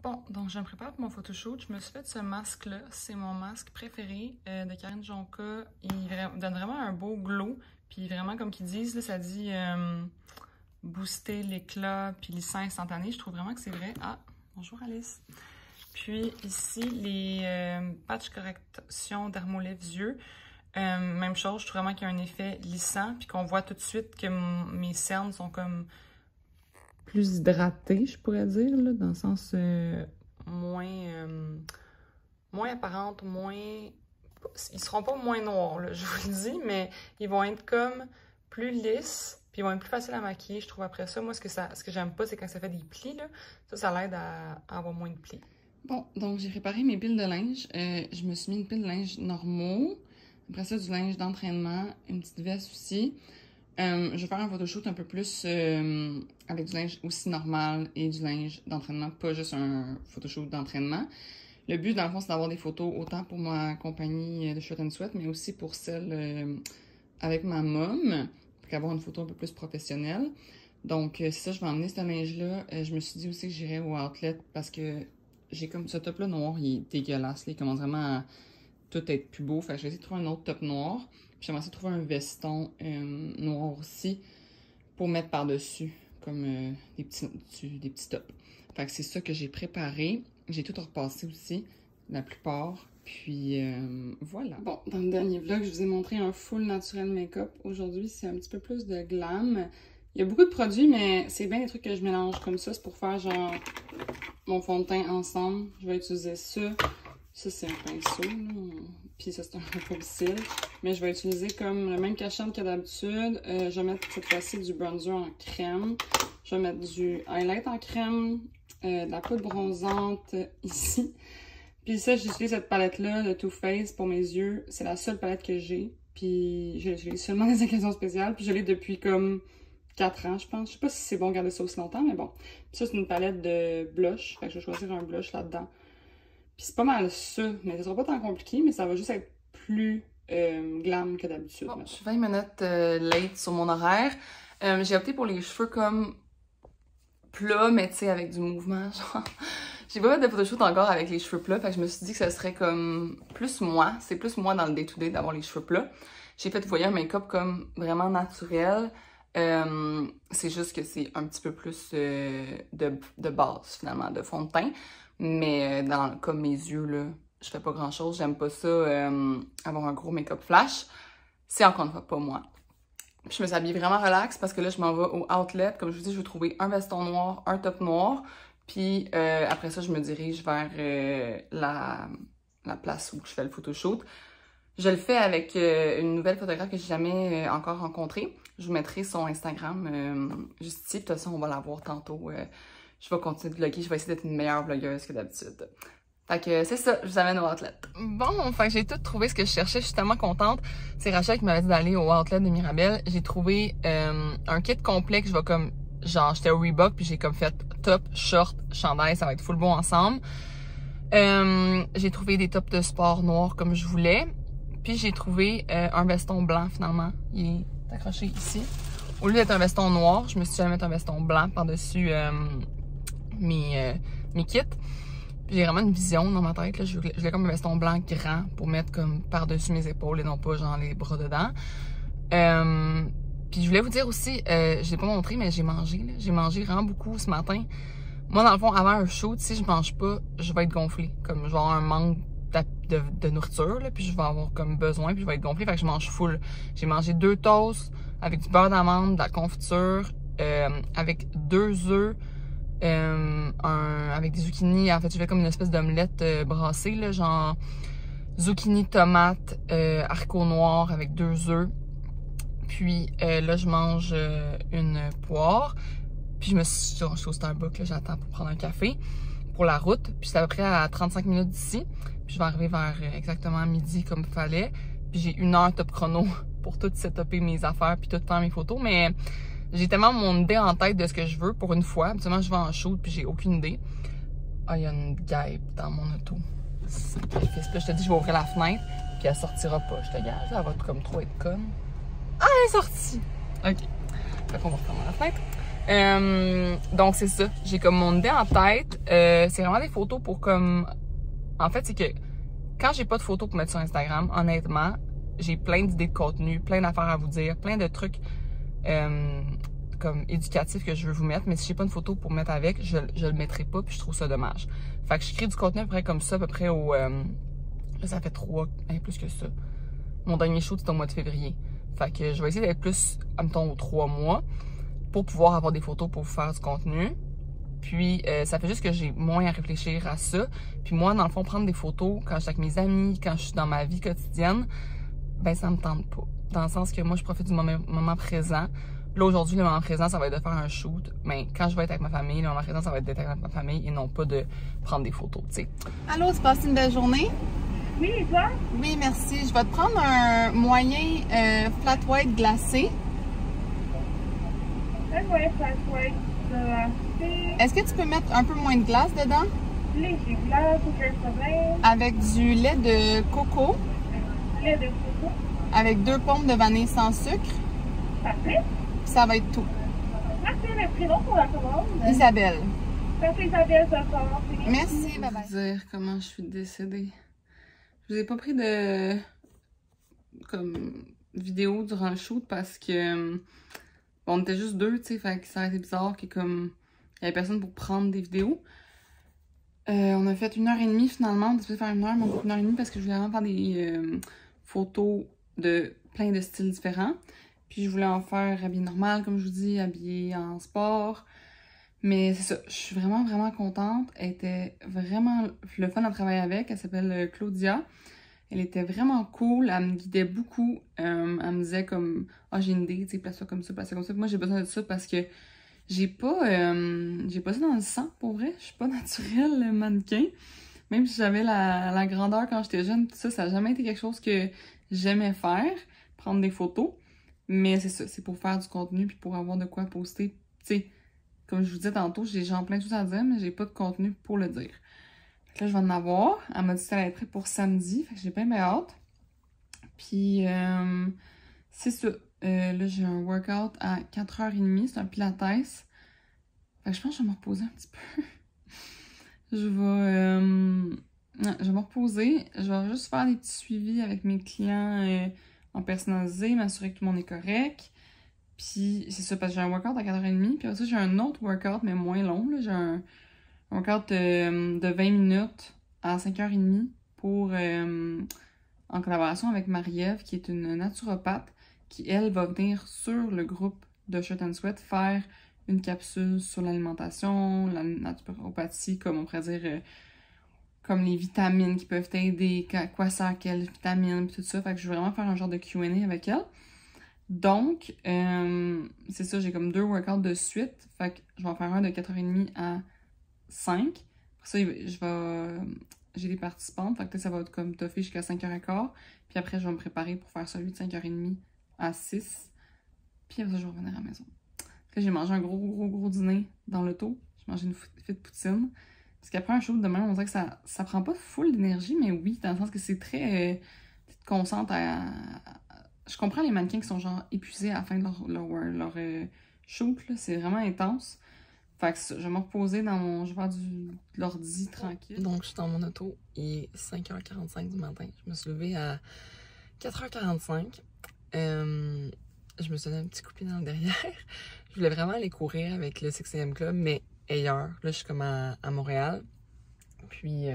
Bon, donc je me prépare pour mon photoshoot. Je me suis fait ce masque-là. C'est mon masque préféré de Karine Jonca. Il donne vraiment un beau glow. Puis vraiment, comme qu'ils disent, là, ça dit booster l'éclat puis lissant instantané. Je trouve vraiment que c'est vrai. Ah, bonjour Alice. Puis ici, les patch correction Dermolive yeux. Même chose, je trouve vraiment qu'il y a un effet lissant. Puis qu'on voit tout de suite que mes cernes sont comme plus hydratées, je pourrais dire, là, dans le sens moins apparentes, moins... Ils seront pas moins noirs, là, je vous le dis, mais ils vont être comme plus lisses, puis ils vont être plus faciles à maquiller, je trouve, après ça. Moi, ce que j'aime pas, c'est quand ça fait des plis, là. Ça l'aide à avoir moins de plis. Bon, donc j'ai préparé mes piles de linge. Je me suis mis une pile de linge normaux. Après ça, du linge d'entraînement, une petite veste aussi. Je vais faire un photoshoot un peu plus avec du linge aussi normal et du linge d'entraînement, pas juste un photoshoot d'entraînement. Le but, dans le fond, c'est d'avoir des photos autant pour ma compagnie de Shirt & Sweat, mais aussi pour celle avec ma mom, pour avoir une photo un peu plus professionnelle. Donc, c'est ça, je vais emmener ce linge-là. Je me suis dit aussi que j'irais au outlet parce que j'ai comme ce top-là noir, il est dégueulasse. Là, il commence vraiment à tout être plus beau. Fait que je vais essayer de trouver un autre top noir. J'aimerais essayer de trouver un veston noir aussi pour mettre par-dessus, comme des petits tops. Fait que c'est ça que j'ai préparé. J'ai tout repassé aussi, la plupart. Puis voilà. Bon, dans le dernier vlog, je vous ai montré un full naturel make-up. Aujourd'hui, c'est un petit peu plus de glam. Il y a beaucoup de produits, mais c'est bien des trucs que je mélange comme ça. C'est pour faire genre mon fond de teint ensemble. Je vais utiliser ça. Ça, c'est un pinceau, là. Puis ça, c'est un cils. Mais je vais utiliser comme le même cachet que d'habitude. Je vais mettre cette fois-ci du bronzer en crème. Je vais mettre du highlight en crème. De la poudre bronzante ici. Puis ça, j'utilise cette palette-là de Too Faced pour mes yeux. C'est la seule palette que j'ai. Puis je l'utilise seulement dans des occasions spéciales. Puis je l'ai depuis comme 4 ans, je pense. Je sais pas si c'est bon de garder ça aussi longtemps, mais bon. Puis ça, c'est une palette de blush. Fait que je vais choisir un blush là-dedans. Puis c'est pas mal ça, mais ça sera pas tant compliqué, mais ça va juste être plus glam que d'habitude. Bon, je suis 20 minutes late sur mon horaire. J'ai opté pour les cheveux comme plats, mais tu sais, avec du mouvement, genre. J'ai pas fait de photoshoot encore avec les cheveux plats, fait que je me suis dit que ça serait comme plus moi. C'est plus moi dans le day-to-day d'avoir les cheveux plats. J'ai fait, vous voyez, un make-up comme vraiment naturel. C'est juste que c'est un petit peu plus de base, finalement, de fond de teint. Mais comme mes yeux, là, je fais pas grand-chose. J'aime pas ça, avoir un gros make-up flash. C'est encore une fois pas moi. Puis je me suis habillée vraiment relax parce que là, je m'en vais au outlet. Comme je vous dis, je vais trouver un veston noir, un top noir. Puis après ça, je me dirige vers la place où je fais le photoshoot. Je le fais avec une nouvelle photographe que j'ai jamais encore rencontrée. Je vous mettrai son Instagram juste ici. Puis de toute façon, on va la voir tantôt. Je vais continuer de vlogger. Je vais essayer d'être une meilleure vlogueuse que d'habitude. Fait que c'est ça, je vous amène au outlet. Bon, fait que j'ai tout trouvé ce que je cherchais. Je suis tellement contente. C'est Rachel qui m'avait dit d'aller au outlet de Mirabel. J'ai trouvé un kit complet que je vais comme... Genre, j'étais au Reebok, puis j'ai comme fait top, short, chandail. Ça va être full bon ensemble. J'ai trouvé des tops de sport noirs comme je voulais. Puis j'ai trouvé un veston blanc finalement. Il est accroché ici. Au lieu d'être un veston noir, je me suis dit à mettre un veston blanc par-dessus mes kits. J'ai vraiment une vision dans ma tête. Là. Je voulais comme un veston blanc grand pour mettre comme par-dessus mes épaules et non pas genre les bras dedans. Puis je voulais vous dire aussi, je l'ai pas montré, mais j'ai mangé. J'ai mangé vraiment beaucoup ce matin. Moi, dans le fond, avant un shoot, si je mange pas, je vais être gonflée. Comme je vais avoir un manque de nourriture, là, puis je vais avoir comme besoin, puis je vais être gonflée, fait que je mange full. J'ai mangé 2 toasts avec du beurre d'amande, de la confiture, avec 2 œufs, avec des zucchini. En fait, je fais comme une espèce d'omelette brassée, là, genre zucchini, tomate, haricots noirs avec 2 œufs. Puis là, je mange une poire. Puis je suis au Starbucks, là, j'attends pour prendre un café pour la route. Puis c'est à peu près à 35 minutes d'ici. Puis je vais arriver vers exactement midi comme il fallait. Puis j'ai 1 heure top chrono pour tout setuper mes affaires puis tout faire mes photos. Mais j'ai tellement mon idée en tête de ce que je veux pour une fois. Habituellement, je vais en shoot puis j'ai aucune idée. Ah, il y a une guêpe dans mon auto. Sacrifice. Puis là, je te dis, je vais ouvrir la fenêtre puis elle sortira pas. Je te gage, elle va comme trop être conne. Ah, elle est sortie! OK. Fait qu'on va refermer la fenêtre. Donc c'est ça, j'ai comme mon idée en tête. C'est vraiment des photos pour comme... En fait, c'est que quand j'ai pas de photos pour mettre sur Instagram, honnêtement, j'ai plein d'idées de contenu, plein d'affaires à vous dire, plein de trucs comme éducatifs que je veux vous mettre. Mais si j'ai pas une photo pour mettre avec, je le mettrai pas, puis je trouve ça dommage. Fait que je crée du contenu à peu près comme ça, à peu près au... là, ça fait plus que ça. Mon dernier shoot, c'est au mois de février. Fait que je vais essayer d'être plus, mettons, aux 3 mois pour pouvoir avoir des photos pour vous faire du contenu. Puis, ça fait juste que j'ai moins à réfléchir à ça. Puis moi, dans le fond, prendre des photos quand je suis avec mes amis, quand je suis dans ma vie quotidienne, ben ça me tente pas. Dans le sens que moi, je profite du moment présent. Là, aujourd'hui, le moment présent, ça va être de faire un shoot. Mais quand je vais être avec ma famille, le moment présent, ça va être d'être avec ma famille et non pas de prendre des photos, tu sais. Allô, tu passes une belle journée? Oui, et toi? Oui, merci. Je vais te prendre un moyen flat white glacé. Ouais, flat white glacé. Est-ce que tu peux mettre un peu moins de glace dedans? Léger glace, aucun problème. Avec du lait de coco. Lait de coco. Avec 2 pommes de vanille sans sucre. Parfait. Ça va être tout. Parfait, le prénom pour la commande. Isabelle. Parfait, Isabelle, ça sort. Merci, bye bye. Je vais vous dire comment je suis décédée. Je vous ai pas pris de comme vidéo durant le shoot parce que bon, on était juste 2, tu sais, fait que ça a été bizarre qu'il y avait personne pour prendre des vidéos. On a fait 1h30 finalement, on a décidé de faire 1 heure, mais on a fait 1h30 parce que je voulais vraiment faire des photos de plein de styles différents. Puis je voulais en faire habillé normal, comme je vous dis, habillé en sport. Mais c'est ça, je suis vraiment, vraiment contente. Elle était vraiment le fun à travailler avec. Elle s'appelle Claudia. Elle était vraiment cool. Elle me guidait beaucoup. Elle me disait comme, ah, j'ai une idée, tu sais, place-toi comme ça, place-toi comme ça. Puis moi, j'ai besoin de ça parce que j'ai pas ça dans le sang, pour vrai. Je suis pas naturelle, le mannequin. Même si j'avais la grandeur quand j'étais jeune, tout ça, ça n'a jamais été quelque chose que j'aimais faire, prendre des photos. Mais c'est ça, c'est pour faire du contenu puis pour avoir de quoi poster. Tu sais, comme je vous disais tantôt, j'ai genre plein de choses à dire, mais j'ai pas de contenu pour le dire. Fait que là, je vais en avoir. Elle m'a dit qu'elle allait être prête pour samedi, fait que j'ai bien hâte. Puis, c'est ça. Là, j'ai un workout à 4h30, c'est un pilates. Fait que je pense que je vais me reposer un petit peu. Je vais me reposer. Je vais juste faire des petits suivis avec mes clients en personnalisé, m'assurer que tout le monde est correct. Puis c'est ça, parce que j'ai un workout à 4h30. Puis après ça, j'ai un autre workout, mais moins long. J'ai un workout de 20 minutes à 5h30 pour, en collaboration avec Marie-Ève, qui est une naturopathe, qui, elle, va venir sur le groupe de Shirt and Sweat faire une capsule sur l'alimentation, la naturopathie, comme on pourrait dire, comme les vitamines qui peuvent t'aider, quoi ça, quelles vitamines, pis tout ça. Fait que je vais vraiment faire un genre de Q&A avec elle. Donc, c'est ça, j'ai comme 2 workouts de suite. Fait que je vais en faire un de 4h30 à 5. Après ça, j'ai des participantes. Fait que ça va être comme toffé jusqu'à 5h15. Puis après, je vais me préparer pour faire celui de 5h30 à 6. Puis après ça, je vais revenir à la maison. Là, j'ai mangé un gros dîner dans l'auto. J'ai mangé une fite poutine. Parce qu'après un show de demain, on dirait que ça prend pas full d'énergie, mais oui, dans le sens que c'est très... tu te concentres à... Je comprends les mannequins qui sont genre épuisés à la fin de leur shoot, là. C'est vraiment intense. Fait que je vais me reposer dans mon... Je vais faire de l'ordi tranquille. Donc, je suis dans mon auto. Il est 5h45 du matin. Je me suis levée à 4h45. Je me suis donné un petit coup de pied dans le derrière. Je voulais vraiment aller courir avec le 6am Club, mais ailleurs. Là, je suis comme à Montréal. Puis,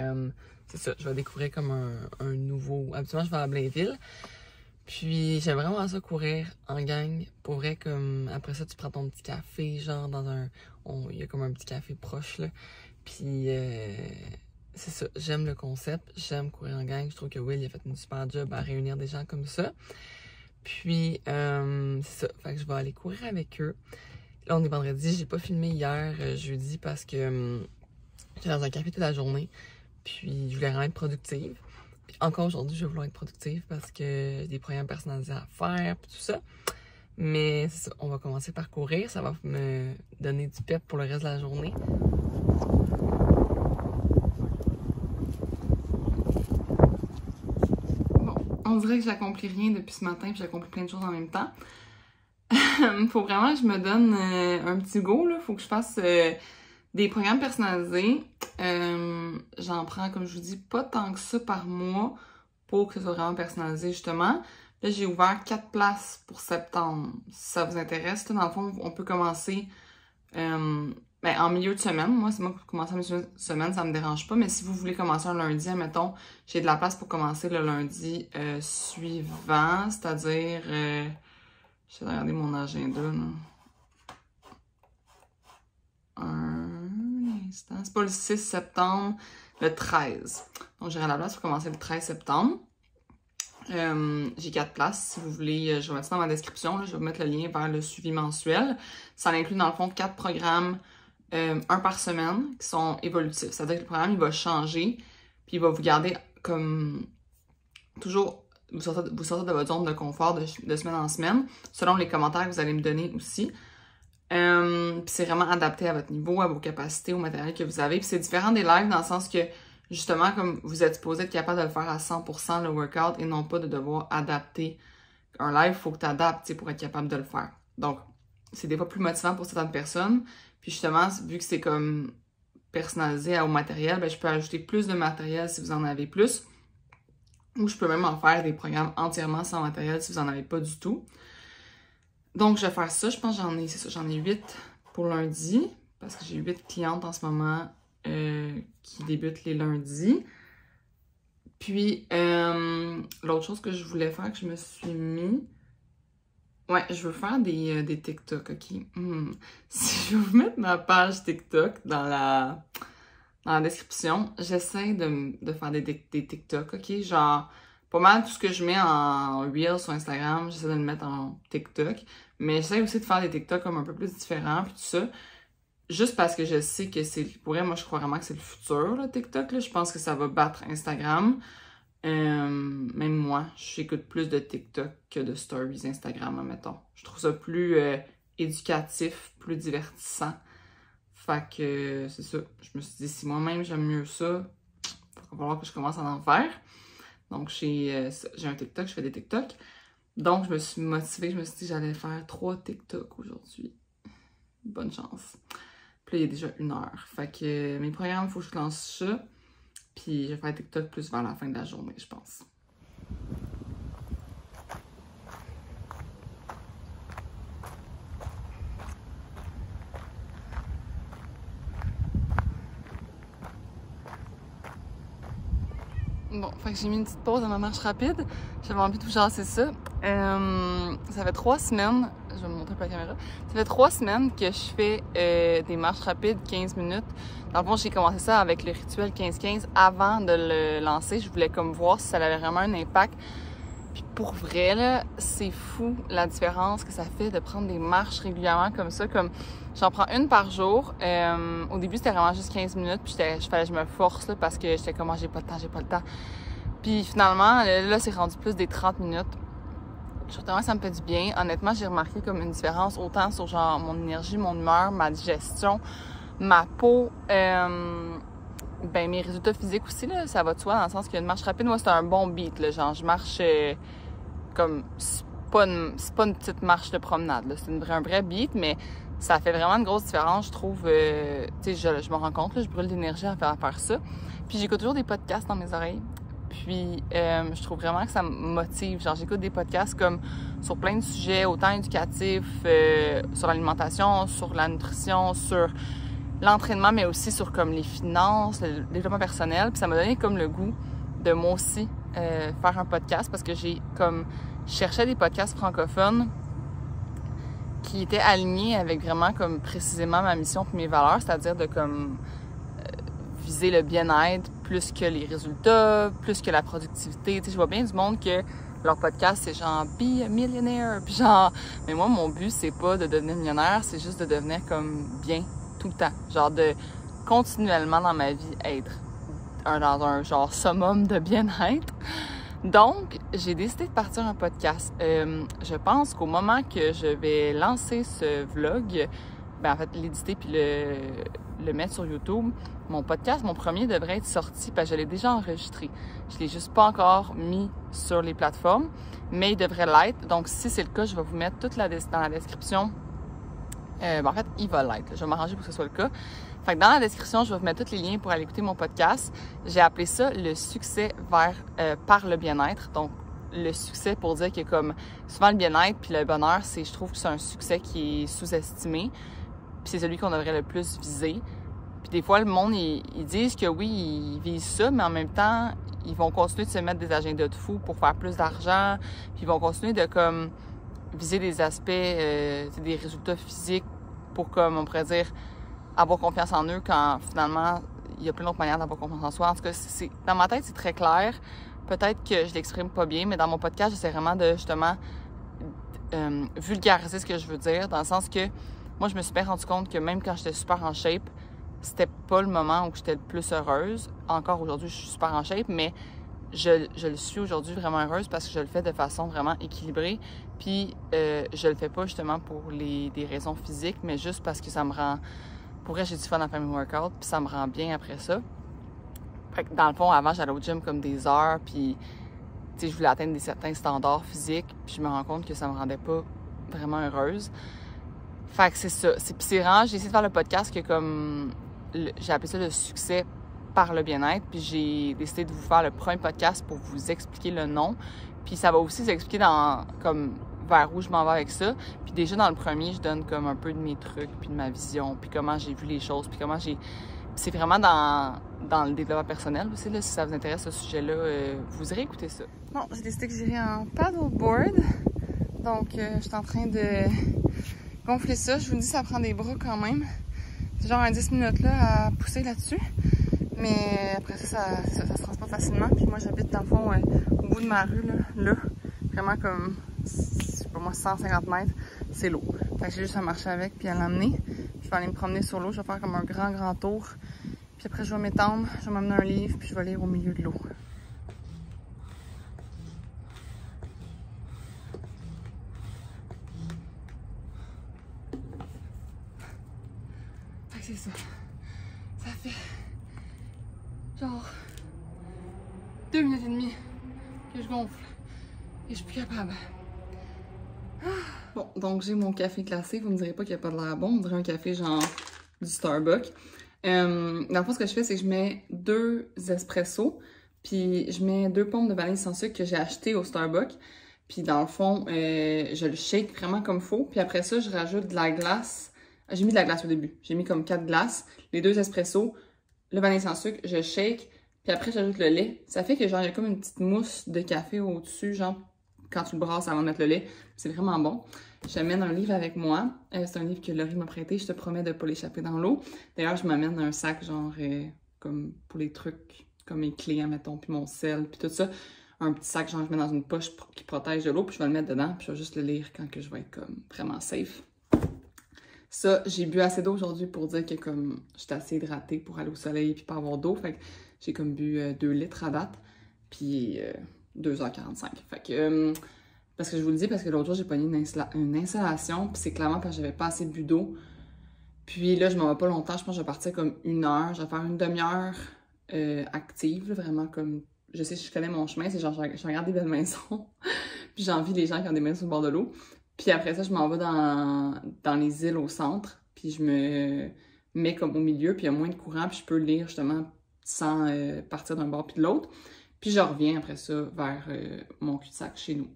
c'est ça, je vais découvrir comme un nouveau... Habituellement, je vais à Blainville. Puis, j'aime vraiment ça, courir en gang. Pour vrai, comme après ça, tu prends ton petit café, genre dans un... Il y a comme un petit café proche, là. Puis, c'est ça, j'aime le concept. J'aime courir en gang. Je trouve que Will, il a fait une super job à réunir des gens comme ça. Puis, c'est ça, fait que je vais aller courir avec eux. Là, on est vendredi, j'ai pas filmé hier, jeudi, parce que j'étais dans un café toute la journée. Puis, je voulais vraiment être productive. Puis, encore aujourd'hui, je vais vouloir être productive parce que j'ai des programmes personnalisés à faire, puis tout ça. Mais c'est ça, on va commencer par courir. Ça va me donner du pep pour le reste de la journée. Bon, on dirait que j'accomplis rien depuis ce matin, puis j'accomplis plein de choses en même temps. Faut vraiment que je me donne un petit go, là. Faut que je fasse des programmes personnalisés. J'en prends, comme je vous dis, pas tant que ça par mois pour que ce soit vraiment personnalisé, justement. Là, j'ai ouvert 4 places pour septembre. Si ça vous intéresse, là, dans le fond, on peut commencer en milieu de semaine. Moi, c'est moi qui commence en milieu de semaine, ça me dérange pas. Mais si vous voulez commencer un lundi, admettons, j'ai de la place pour commencer le lundi suivant, c'est-à-dire... je vais regarder mon agenda, là. Un instant. C'est pas le 6 septembre, le 13. Donc, j'aurai la place pour commencer le 13 septembre. J'ai 4 places. Si vous voulez, je vais mettre ça dans ma description. Là, je vais vous mettre le lien vers le suivi mensuel. Ça inclut, dans le fond, 4 programmes, un par semaine, qui sont évolutifs. C'est-à-dire que le programme, il va changer, puis il va vous garder comme toujours... Vous sortez de votre zone de confort de semaine en semaine, selon les commentaires que vous allez me donner aussi. Puis c'est vraiment adapté à votre niveau, à vos capacités, au matériel que vous avez. Puis c'est différent des lives dans le sens que, justement, comme vous êtes supposé être capable de le faire à 100% le workout et non pas de devoir adapter. Un live, il faut que tu adaptes pour être capable de le faire. Donc, c'est des fois plus motivant pour certaines personnes. Puis justement, vu que c'est comme personnalisé au matériel, ben, je peux ajouter plus de matériel si vous en avez plus. Ou je peux même en faire des programmes entièrement sans matériel si vous n'en avez pas du tout. Donc, je vais faire ça. Je pense que j'en ai 8 pour lundi. Parce que j'ai 8 clientes en ce moment qui débutent les lundis. Puis, l'autre chose que je voulais faire, que je me suis mis... Ouais, je veux faire des TikTok, OK? Si je vais vous mettre ma page TikTok dans la description, j'essaie de faire des TikTok, OK? Genre, pas mal tout ce que je mets en Reel sur Instagram, j'essaie de le mettre en TikTok. Mais j'essaie aussi de faire des TikTok comme un peu plus différents, puis tout ça. Juste parce que je sais que c'est... Pour elle, moi, je crois vraiment que c'est le futur, là, TikTok, là. Je pense que ça va battre Instagram. Même moi, j'écoute plus de TikTok que de stories Instagram, admettons. Je trouve ça plus éducatif, plus divertissant. Fait que c'est ça. Je me suis dit, si moi-même j'aime mieux ça, il va falloir que je commence à en faire. Donc j'ai un TikTok, je fais des TikTok. Donc je me suis motivée, je me suis dit que j'allais faire 3 TikTok aujourd'hui. Bonne chance. Puis là, il y a déjà 1 heure. Fait que mes programmes, il faut que je lance ça. Puis je vais faire TikTok plus vers la fin de la journée, je pense. Bon, fait que j'ai mis une petite pause dans ma marche rapide. J'avais envie de vous jasser ça. Ça fait 3 semaines, je vais me montrer pour la caméra. Ça fait 3 semaines que je fais des marches rapides 15 minutes. Dans le fond, j'ai commencé ça avec le rituel 15-15 avant de le lancer. Je voulais comme voir si ça avait vraiment un impact. Puis pour vrai, là, c'est fou la différence que ça fait de prendre des marches régulièrement comme ça. Comme j'en prends 1 par jour. Au début, c'était vraiment juste 15 minutes. Puis fallait que je me force là, parce que j'étais comme, j'ai pas le temps. Puis finalement, là, c'est rendu plus des 30 minutes. Justement, ça me fait du bien. Honnêtement, j'ai remarqué comme une différence autant sur genre mon énergie, mon humeur, ma digestion, ma peau, mes résultats physiques aussi, là, ça va de soi, dans le sens qu'une marche rapide, moi, c'est un bon beat, là, genre, je marche comme, c'est pas une petite marche de promenade, là, c'est un vrai beat, mais ça fait vraiment une grosse différence, je trouve, tu sais, je me rends compte, là, je brûle d'énergie à faire ça, puis j'écoute toujours des podcasts dans mes oreilles, puis je trouve vraiment que ça me motive, genre, j'écoute des podcasts comme sur plein de sujets, autant éducatifs, sur l'alimentation, sur la nutrition, sur l'entraînement, mais aussi sur comme les finances, le développement personnel. Puis ça m'a donné comme le goût de moi aussi faire un podcast parce que j'ai comme cherché des podcasts francophones qui étaient alignés avec vraiment comme précisément ma mission et mes valeurs, c'est-à-dire de comme viser le bien-être plus que les résultats, plus que la productivité. Tu sais, je vois bien du monde que leur podcast, c'est genre « be a millionaire », puis genre... Mais moi, mon but, c'est pas de devenir millionnaire, c'est juste de devenir comme bien tout le temps. Genre de continuellement dans ma vie être dans un genre summum de bien-être. Donc, j'ai décidé de partir un podcast. Je pense qu'au moment que je vais lancer ce vlog, en fait, l'éditer puis le mettre sur YouTube. Mon podcast, mon premier, devrait être sorti parce que je l'ai déjà enregistré. Je l'ai juste pas encore mis sur les plateformes, mais il devrait l'être. Donc, si c'est le cas, je vais vous mettre toute dans la description. En fait, il va l'être. Je vais m'arranger pour que ce soit le cas. Fait que dans la description, je vais vous mettre tous les liens pour aller écouter mon podcast. J'ai appelé ça le succès par le bien-être. Donc, le succès pour dire que comme souvent le bien-être puis le bonheur, je trouve que c'est un succès qui est sous-estimé. Puis c'est celui qu'on devrait le plus viser. Puis des fois, le monde, ils disent que oui, ils visent ça, mais en même temps, ils vont continuer de se mettre des agendas de fou pour faire plus d'argent. Puis ils vont continuer de comme viser des aspects, des résultats physiques pour, comme on pourrait dire, avoir confiance en eux quand finalement, il y a plein d'autres manières d'avoir confiance en soi. En tout cas, dans ma tête, c'est très clair. Peut-être que je l'exprime pas bien, mais dans mon podcast, j'essaie vraiment de justement vulgariser ce que je veux dire, dans le sens que moi, je me suis bien rendu compte que même quand j'étais super en shape, c'était pas le moment où j'étais le plus heureuse. Encore aujourd'hui, je suis super en shape, mais je le suis aujourd'hui vraiment heureuse parce que je le fais de façon vraiment équilibrée. Puis, je le fais pas justement pour des raisons physiques, mais juste parce que ça me rend... Pour vrai, j'ai du fun à faire mes workouts, puis ça me rend bien après ça. Fait que dans le fond, avant, j'allais au gym comme des heures, puis je voulais atteindre certains standards physiques, puis je me rends compte que ça me rendait pas vraiment heureuse. Fait que c'est ça. Puis c'est vraiment, j'ai essayé de faire le podcast que comme, j'ai appelé ça le succès par le bien-être, puis j'ai décidé de vous faire le premier podcast pour vous expliquer le nom. Puis ça va aussi vous expliquer comme vers où je m'en vais avec ça. Puis déjà dans le premier, je donne comme un peu de mes trucs, puis de ma vision, puis comment j'ai vu les choses, puis comment j'ai... C'est vraiment dans le développement personnel aussi, là, si ça vous intéresse ce sujet-là, vous irez écouter ça. Bon, j'ai décidé que j'irai en paddleboard. Donc, je suis en train de gonfler ça. Je vous dis, ça prend des bras quand même. C'est genre un 10 minutes là à pousser là-dessus. Mais après ça se transporte facilement. Puis moi, j'habite dans le fond au bout de ma rue, là. Vraiment comme, je sais pas moi, 150 mètres. C'est l'eau. Fait que j'ai juste à marcher avec puis à l'emmener. Je vais aller me promener sur l'eau. Je vais faire comme un grand tour. Puis après, je vais m'étendre. Je vais m'amener un livre puis je vais lire au milieu de l'eau. Fait que c'est ça. Ça fait genre 2 minutes et demie que je gonfle et je suis plus capable. Bon, donc j'ai mon café glacé. Vous me direz pas qu'il n'y a pas de l'air bon. On dirait un café genre du Starbucks. Dans le fond, ce que je fais, c'est que je mets 2 espressos, puis je mets 2 pompes de vanille sans sucre que j'ai acheté au Starbucks. Puis dans le fond, je le shake vraiment comme il faut. Puis après ça, je rajoute de la glace. J'ai mis de la glace au début. J'ai mis comme 4 glaces, les 2 espressos, le vanille sans sucre, je shake, puis après j'ajoute le lait. Ça fait que genre il y a comme une petite mousse de café au-dessus, genre quand tu le brasses avant de mettre le lait. C'est vraiment bon. J'amène un livre avec moi. C'est un livre que Laurie m'a prêté. Je te promets de ne pas l'échapper dans l'eau. D'ailleurs, je m'amène un sac genre comme pour les trucs, comme mes clés, mettons, puis mon sel, puis tout ça. Un petit sac, genre je mets dans une poche qui protège de l'eau, puis je vais le mettre dedans, puis je vais juste le lire quand que je vais être comme vraiment safe. Ça, j'ai bu assez d'eau aujourd'hui pour dire que comme j'étais assez hydratée pour aller au soleil puis pas avoir d'eau. Fait que j'ai comme bu 2 litres à date, puis 2h45. Fait que, parce que je vous le dis, parce que l'autre jour, j'ai pogné une installation, puis c'est clairement parce que j'avais pas assez bu d'eau. Puis là, je m'en vais pas longtemps, je pense que je vais partir comme 1 heure. Je vais faire une demi-heure active, là, vraiment comme... Je sais, je connais mon chemin, c'est genre, je regarde des belles maisons, puis j'envie les gens qui ont des maisons sur le bord de l'eau. Puis après ça, je m'en vais dans les îles au centre, puis je me mets comme au milieu, puis il y a moins de courant, puis je peux lire justement sans partir d'un bord puis de l'autre. Puis je reviens après ça vers mon cul-de-sac chez nous.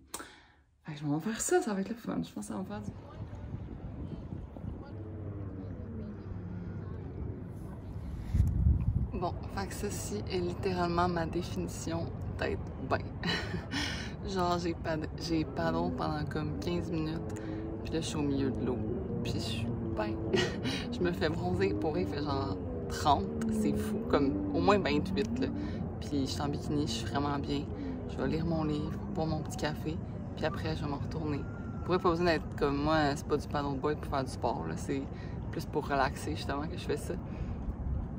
Fait que je vais faire ça, ça va être le fun. Je pense que ça va me faire du... Bon, fait que ceci est littéralement ma définition d'être bien. Genre, j'ai paddle pendant comme 15 minutes, puis là, je suis au milieu de l'eau, puis je suis bien. Je me fais bronzer, pour vrai, il fait genre 30, c'est fou, comme au moins 28, là. Puis je suis en bikini, je suis vraiment bien. Je vais lire mon livre, boire mon petit café, puis après, je vais m'en retourner. Vous pourrez pas besoin d'être comme moi, c'est pas du paddleboard pour faire du sport, là, c'est plus pour relaxer, justement, que je fais ça.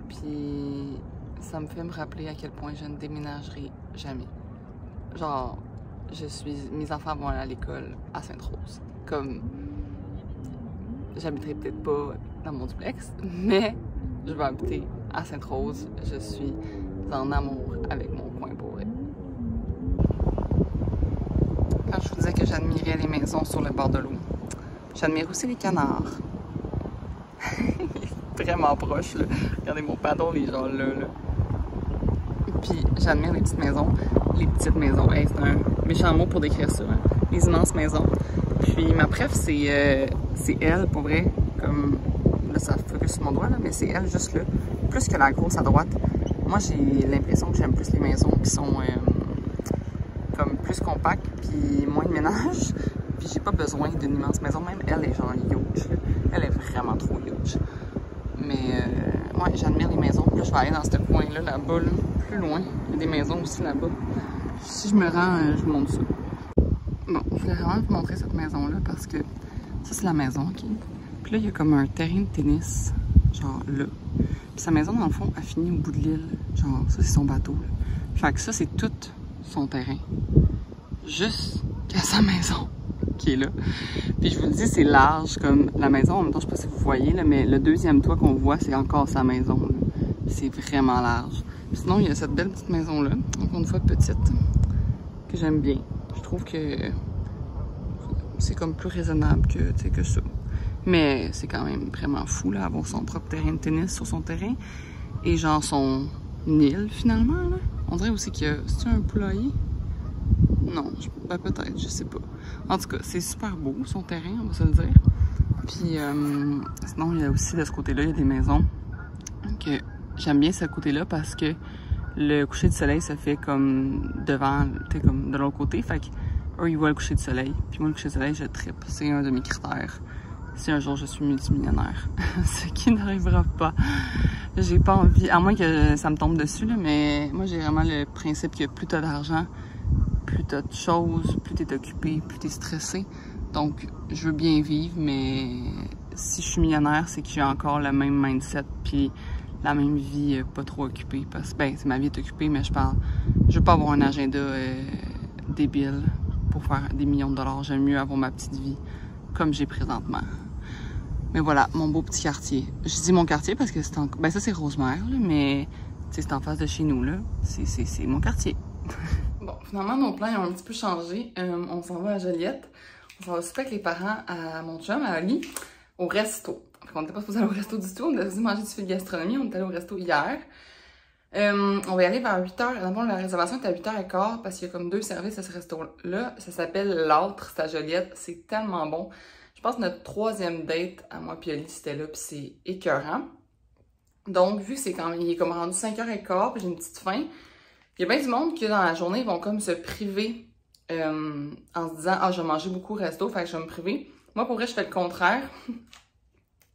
Puis ça me fait me rappeler à quel point je ne déménagerai jamais. Genre, mes enfants vont aller à l'école à Sainte-Rose. Comme, j'habiterai peut-être pas dans mon duplex, mais je vais habiter à Sainte-Rose. Je suis en amour avec mon coin pour vrai. Quand je vous disais que j'admirais les maisons sur le bord de l'eau, j'admire aussi les canards. Il est vraiment proche, là. Regardez mon paddle, il est genre là. Puis j'admire les petites maisons. Les petites maisons, hey, c'est un méchant mot pour décrire ça, hein. Les immenses maisons. Puis ma préf, c'est elle, pour vrai. Comme, là, ça focus sur mon doigt, là, mais c'est elle, juste là. Plus que la grosse à droite. Moi, j'ai l'impression que j'aime plus les maisons qui sont comme plus compactes, puis moins de ménage. Puis j'ai pas besoin d'une immense maison. Même elle est genre huge, là. Elle est vraiment trop huge. Mais ouais, j'admire les maisons. Puis là, je vais aller dans ce coin-là, là-bas, là, plus loin. Il y a des maisons aussi là-bas. Si je me rends, je vous montre ça. Bon, je voulais vraiment vous montrer cette maison-là parce que ça, c'est la maison, ok? Puis là, il y a comme un terrain de tennis, genre là. Puis sa maison, dans le fond, a fini au bout de l'île. Genre, ça, c'est son bateau, là. Fait que ça, c'est tout son terrain. Jusqu'à sa maison qui est là. Puis je vous le dis, c'est large comme la maison. En même temps, je sais pas si vous voyez, là, mais le deuxième toit qu'on voit, c'est encore sa maison. C'est vraiment large. Puis sinon, il y a cette belle petite maison-là, encore une fois petite, que j'aime bien. Je trouve que c'est comme plus raisonnable que ça. Mais c'est quand même vraiment fou, là, avoir son propre terrain de tennis sur son terrain. Et genre son île, finalement, là. On dirait aussi qu'il y a... C'est-tu un poulailler? Non, ben peut-être, je sais pas. En tout cas, c'est super beau, son terrain, on va se le dire. Puis, sinon, il y a aussi, de ce côté-là, il y a des maisons que j'aime bien ce côté-là parce que le coucher du soleil se fait comme devant, tu sais, comme de l'autre côté. Fait qu'eux, ils voient le coucher du soleil. Puis moi, le coucher du soleil, je trippe. C'est un de mes critères. Si un jour je suis multimillionnaire, ce qui n'arrivera pas. J'ai pas envie, à moins que ça me tombe dessus, là, mais moi, j'ai vraiment le principe que plus t'as d'argent, plus t'as de choses, plus t'es occupé, plus t'es stressé. Donc, je veux bien vivre, mais si je suis millionnaire, c'est que j'ai encore le même mindset, puis la même vie pas trop occupée. Parce que, ben, ma vie est occupée, mais je veux pas avoir un agenda débile pour faire des millions de dollars. J'aime mieux avoir ma petite vie comme j'ai présentement. Mais voilà, mon beau petit quartier. Je dis mon quartier parce que c'est ben ça c'est Rosemère, là, mais c'est en face de chez nous, là. C'est mon quartier. Bon, finalement, nos plans ont un petit peu changé. On s'en va à Joliette. On s'en va souper avec les parents à mon chum, à Ali, au resto. On n'était pas supposé aller au resto du tout. On devait manger du fil de gastronomie. On est allé au resto hier. On va y aller vers 8h. D'abord, la réservation est à 8h15 parce qu'il y a comme 2 services à ce resto-là. Ça s'appelle L'Âtre, c'est à Joliette. C'est tellement bon. Je pense que notre 3e date à moi puis Ali, c'était là, puis c'est écœurant. Donc, vu que il est comme rendu 5h15, puis j'ai une petite faim, il y a bien du monde qui, dans la journée, ils vont comme se priver en se disant « Ah, je vais manger beaucoup au resto, fait que je vais me priver. » Moi, pour vrai, je fais le contraire.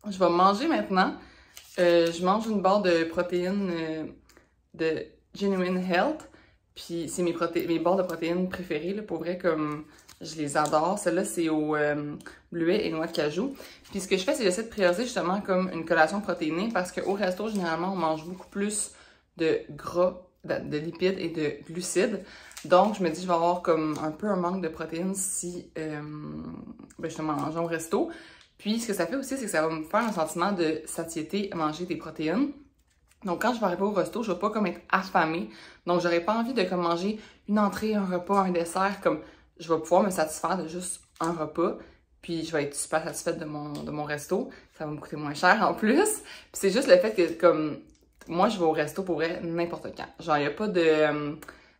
Je vais manger maintenant. Je mange une barre de protéines de Genuine Health. Puis c'est mes barres de protéines préférées, là, pour vrai, comme je les adore. Celle-là, c'est au bleuet et noix de cajou. Puis ce que je fais, c'est j'essaie de prioriser justement comme une collation protéinée parce qu'au resto, généralement, on mange beaucoup plus de gras, de lipides et de glucides. Donc, je me dis, je vais avoir comme un peu un manque de protéines si justement, en mangeant au resto. Puis, ce que ça fait aussi, c'est que ça va me faire un sentiment de satiété à manger des protéines. Donc, quand je vais arriver au resto, je vais pas comme être affamée. Donc, j'aurais pas envie de comme manger une entrée, un repas, un dessert. Comme, je vais pouvoir me satisfaire de juste un repas. Puis, je vais être super satisfaite de mon resto. Ça va me coûter moins cher en plus. Puis, c'est juste le fait que, comme, moi, je vais au resto pour vrai n'importe quand. Genre, il n'y a pas de...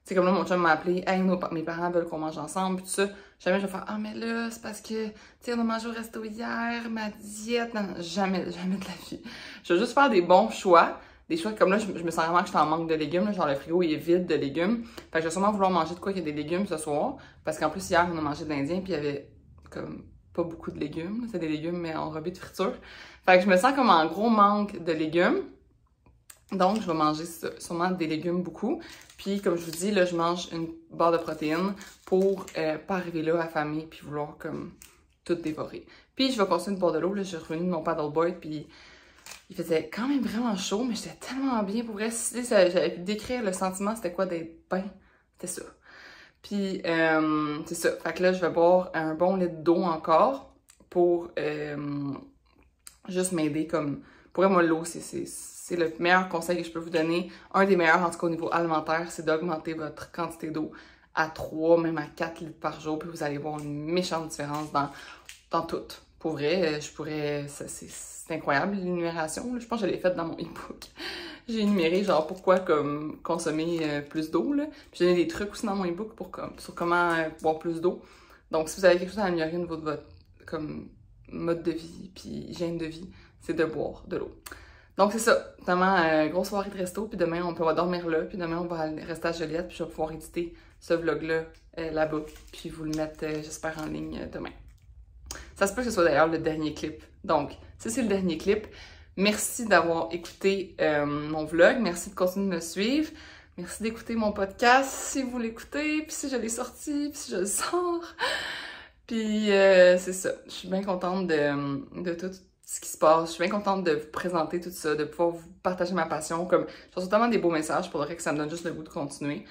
Tu sais, comme là, mon chum m'a appelé, « Hey, mes parents veulent qu'on mange ensemble, puis tout ça. » Jamais je vais faire, « Ah, mais là, c'est parce que, tu sais, on a mangé au resto hier, ma diète. » Non, jamais de la vie. Je vais juste faire des bons choix. Des choix comme là, je me sens vraiment que je suis en manque de légumes. Là, genre, le frigo, il est vide de légumes. Fait que je vais sûrement vouloir manger de quoi qu'il y a des légumes ce soir. Parce qu'en plus, hier, on a mangé de l'Indien, puis il y avait comme pas beaucoup de légumes. C'est des légumes, mais enrobés de friture. Fait que je me sens comme en gros manque de légumes. Donc, je vais manger sûrement des légumes beaucoup. Puis, comme je vous dis, là, je mange une barre de protéines pour pas arriver là affamée puis vouloir comme tout dévorer. Puis, je vais continuer de boire de l'eau. Là, je suis revenue de mon paddleboard puis il faisait quand même vraiment chaud, mais j'étais tellement bien. Pour vrai, si j'avais pu décrire le sentiment, c'était quoi d'être bien? C'était ça. Puis, c'est ça. Fait que là, je vais boire un bon litre d'eau encore pour juste m'aider comme... Pour moi, l'eau, c'est le meilleur conseil que je peux vous donner. Un des meilleurs, en tout cas au niveau alimentaire, c'est d'augmenter votre quantité d'eau à 3, même à 4 litres par jour. Puis vous allez voir une méchante différence dans tout. Pour vrai, c'est incroyable l'énumération. Je pense que je l'ai faite dans mon e-book. J'ai énuméré genre pourquoi comme consommer plus d'eau. Puis j'ai des trucs aussi dans mon e-book sur comment boire plus d'eau. Donc si vous avez quelque chose à améliorer au niveau de votre comme mode de vie puis hygiène de vie, c'est de boire de l'eau. Donc c'est ça, notamment grosse soirée de resto, puis demain on va dormir là, puis demain on va rester à Joliette, puis je vais pouvoir éditer ce vlog-là là-bas, puis vous le mettre, j'espère, en ligne demain. Ça se peut que ce soit d'ailleurs le dernier clip. Donc, ça c'est le dernier clip. Merci d'avoir écouté mon vlog, merci de continuer de me suivre, merci d'écouter mon podcast si vous l'écoutez, puis si je l'ai sorti, puis si je le sors. Puis c'est ça, je suis bien contente de tout ce qui se passe. Je suis bien contente de vous présenter tout ça, de pouvoir vous partager ma passion. Comme, je reçois tellement des beaux messages pour le que ça me donne juste le goût de continuer.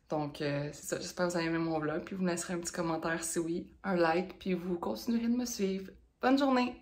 Donc, c'est ça. J'espère que vous avez aimé mon vlog. Puis vous me laisserez un petit commentaire si oui, un like. Puis vous continuerez de me suivre. Bonne journée!